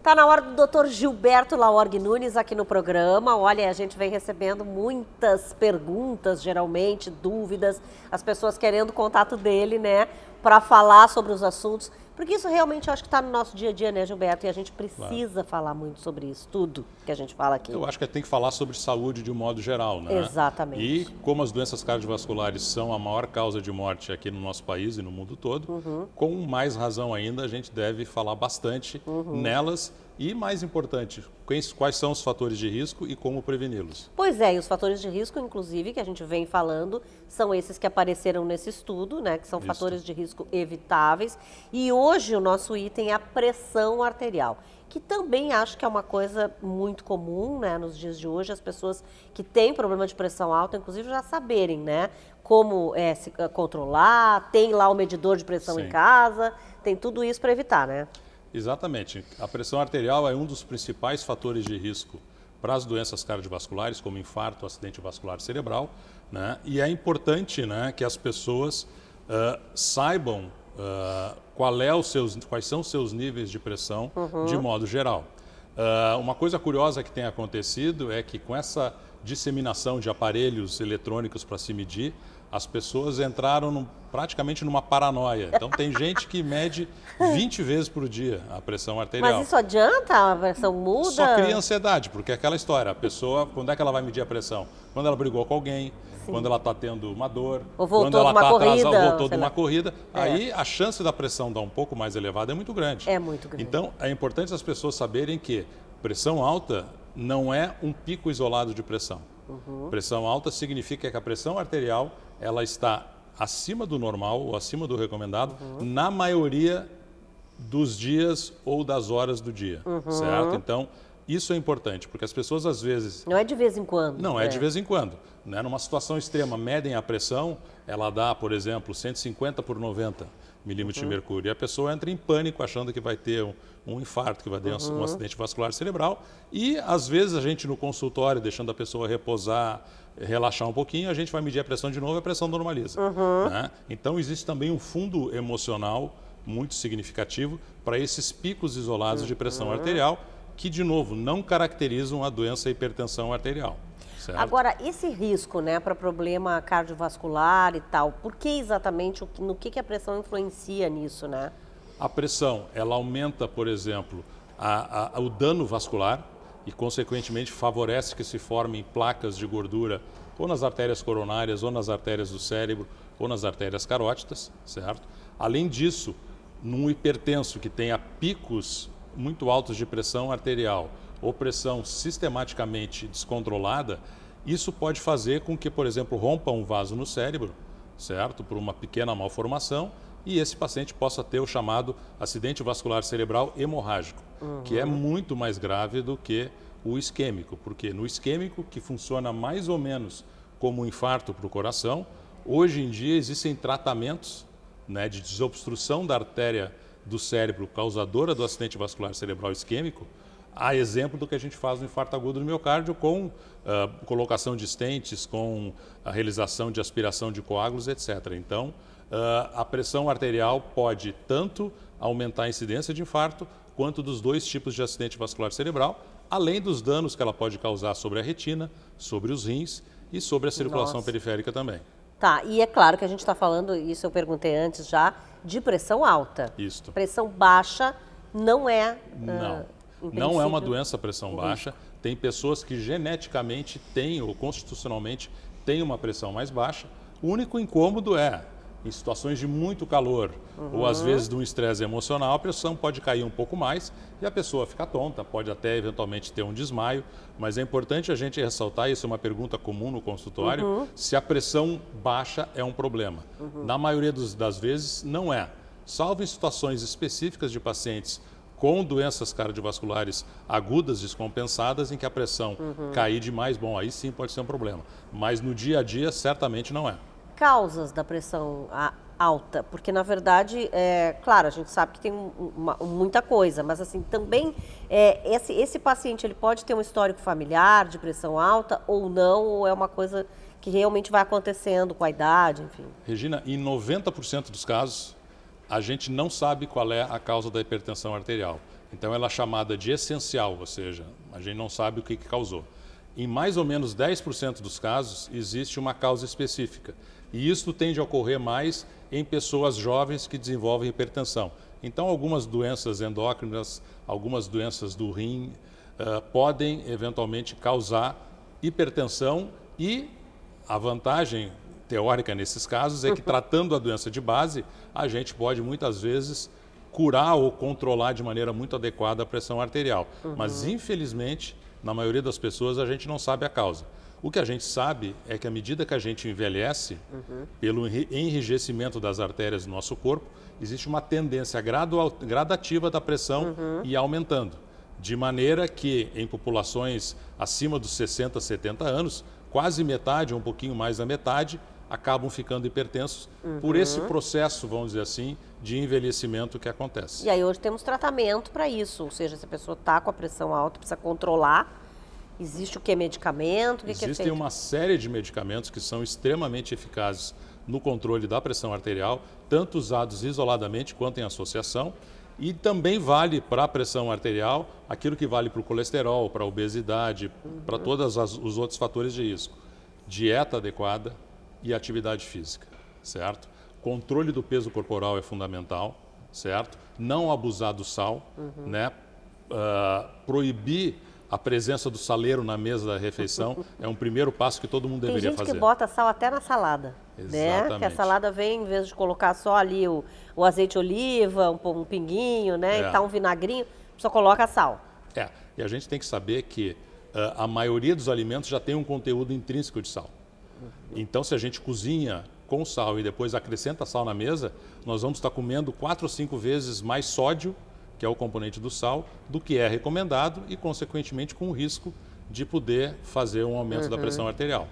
Tá na hora do Dr. Gilberto Laorgue Nunes aqui no programa. Olha, a gente vem recebendo muitas perguntas, geralmente, dúvidas, as pessoas querendo o contato dele, né, para falar sobre os assuntos. Porque isso realmente eu acho que está no nosso dia a dia, né, Gilberto? E a gente precisa falar muito sobre isso, tudo que a gente fala aqui. Eu acho que tem que falar sobre saúde de um modo geral, né? Exatamente. E como as doenças cardiovasculares são a maior causa de morte aqui no nosso país e no mundo todo, com mais razão ainda a gente deve falar bastante nelas e, mais importante, quais são os fatores de risco e como preveni-los. Pois é, e os fatores de risco, inclusive, que a gente vem falando, são esses que apareceram nesse estudo, né? Que são fatores de risco evitáveis. E hoje o nosso item é a pressão arterial, que também acho que é uma coisa muito comum, né? Nos dias de hoje, as pessoas que têm problema de pressão alta, inclusive, já saberem, né? Como se controlar, tem lá o medidor de pressão em casa, tem tudo isso para evitar, né? Exatamente. A pressão arterial é um dos principais fatores de risco para as doenças cardiovasculares, como infarto, acidente vascular cerebral, né? E é importante, né, que as pessoas saibam quais são os seus níveis de pressão de modo geral. Uma coisa curiosa que tem acontecido é que com essa disseminação de aparelhos eletrônicos para se medir, as pessoas entraram praticamente numa paranoia. Então tem gente que mede 20 vezes por dia a pressão arterial. Mas isso adianta? A pressão muda? Só cria ansiedade, porque é aquela história, a pessoa, quando é que ela vai medir a pressão? Quando ela brigou com alguém, quando ela está tendo uma dor, ou voltou quando ela está atrasada, ou voltou de lá. uma corrida, aí a chance da pressão dar um pouco mais elevada é muito grande. É muito grande. Então é importante as pessoas saberem que pressão alta não é um pico isolado de pressão. Pressão alta significa que a pressão arterial ela está acima do normal ou acima do recomendado na maioria dos dias ou das horas do dia, certo? Então, isso é importante, porque as pessoas às vezes... Não é de vez em quando. Não, é de vez em quando. Né? Numa situação extrema, medem a pressão, ela dá, por exemplo, 150 por 90 milímetros de mercúrio. E a pessoa entra em pânico achando que vai ter um infarto, que vai ter um acidente vascular cerebral. E, às vezes, a gente no consultório, deixando a pessoa repousar, relaxar um pouquinho, a gente vai medir a pressão de novo e a pressão normaliza. Né? Então, existe também um fundo emocional muito significativo para esses picos isolados de pressão arterial, que, de novo, não caracterizam a doença hipertensão arterial. Certo? Agora, esse risco, né, para problema cardiovascular e tal, por que exatamente, no que a pressão influencia nisso, né? A pressão, ela aumenta, por exemplo, o dano vascular e, consequentemente, favorece que se formem placas de gordura ou nas artérias coronárias, ou nas artérias do cérebro, ou nas artérias carótidas, certo? Além disso, num hipertenso que tenha picos muito altos de pressão arterial ou pressão sistematicamente descontrolada, isso pode fazer com que, por exemplo, rompa um vaso no cérebro, certo? Por uma pequena malformação, e esse paciente possa ter o chamado acidente vascular cerebral hemorrágico, que é muito mais grave do que o isquêmico, porque no isquêmico, que funciona mais ou menos como um infarto para o coração, hoje em dia existem tratamentos, né, de desobstrução da artéria do cérebro causadora do acidente vascular cerebral isquêmico, a exemplo do que a gente faz no infarto agudo do miocárdio com colocação de stents, com a realização de aspiração de coágulos, etc. Então, a pressão arterial pode tanto aumentar a incidência de infarto quanto dos dois tipos de acidente vascular cerebral, além dos danos que ela pode causar sobre a retina, sobre os rins e sobre a circulação periférica também. Tá, e é claro que a gente está falando, isso eu perguntei antes já, de pressão alta. Isso. Pressão baixa não é... Não é uma doença pressão baixa. Tem pessoas que geneticamente têm ou constitucionalmente têm uma pressão mais baixa. O único incômodo é, em situações de muito calor ou às vezes de um estresse emocional, a pressão pode cair um pouco mais e a pessoa fica tonta, pode até eventualmente ter um desmaio, mas é importante a gente ressaltar, isso é uma pergunta comum no consultório, se a pressão baixa é um problema. Na maioria das vezes não é, salvo em situações específicas de pacientes com doenças cardiovasculares agudas descompensadas em que a pressão cair demais, bom, aí sim pode ser um problema, mas no dia a dia certamente não é. Causas da pressão alta, porque na verdade, claro, a gente sabe que tem muita coisa, mas assim, também esse paciente ele pode ter um histórico familiar de pressão alta ou não, ou é uma coisa que realmente vai acontecendo com a idade, enfim? Regina, em 90% dos casos, a gente não sabe qual é a causa da hipertensão arterial. Então ela é chamada de essencial, ou seja, a gente não sabe o que causou. Em mais ou menos 10% dos casos, existe uma causa específica. E isso tende a ocorrer mais em pessoas jovens que desenvolvem hipertensão. Então, algumas doenças endócrinas, algumas doenças do rim, podem eventualmente causar hipertensão, e a vantagem teórica nesses casos é que, tratando a doença de base, a gente pode muitas vezes curar ou controlar de maneira muito adequada a pressão arterial. Mas, infelizmente, na maioria das pessoas, a gente não sabe a causa. O que a gente sabe é que, à medida que a gente envelhece, pelo enrijecimento das artérias do nosso corpo, existe uma tendência gradativa da pressão ir aumentando. De maneira que, em populações acima dos 60, 70 anos, quase metade, ou um pouquinho mais da metade, acabam ficando hipertensos por esse processo, vamos dizer assim, de envelhecimento que acontece. E aí hoje temos tratamento para isso, ou seja, se a pessoa está com a pressão alta, precisa controlar, existe o que? Medicamento? O que é feito? Existem uma série de medicamentos que são extremamente eficazes no controle da pressão arterial, tanto usados isoladamente quanto em associação, e também vale para a pressão arterial aquilo que vale para o colesterol, para a obesidade, para todos os outros fatores de risco. Dieta adequada e atividade física, certo? Controle do peso corporal é fundamental, certo? Não abusar do sal, né? Proibir a presença do saleiro na mesa da refeição é um primeiro passo que todo mundo deveria fazer. Tem gente que bota sal até na salada, né? Que a salada vem, em vez de colocar só ali o azeite de oliva, um pinguinho, né? E tal, um vinagrinho, só coloca sal. E a gente tem que saber que a maioria dos alimentos já tem um conteúdo intrínseco de sal. Então, se a gente cozinha com sal e depois acrescenta sal na mesa, nós vamos estar comendo 4 ou 5 vezes mais sódio, que é o componente do sal, do que é recomendado, e, consequentemente, com o risco de poder fazer um aumento da pressão arterial.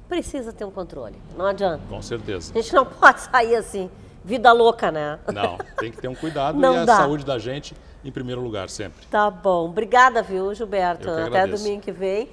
Precisa ter um controle, não adianta. Com certeza. A gente não pode sair assim, vida louca, né? Não, tem que ter um cuidado Não e a dá. saúde da gente em primeiro lugar, sempre. Tá bom. Obrigada, viu, Gilberto? Eu que Até agradeço. domingo que vem.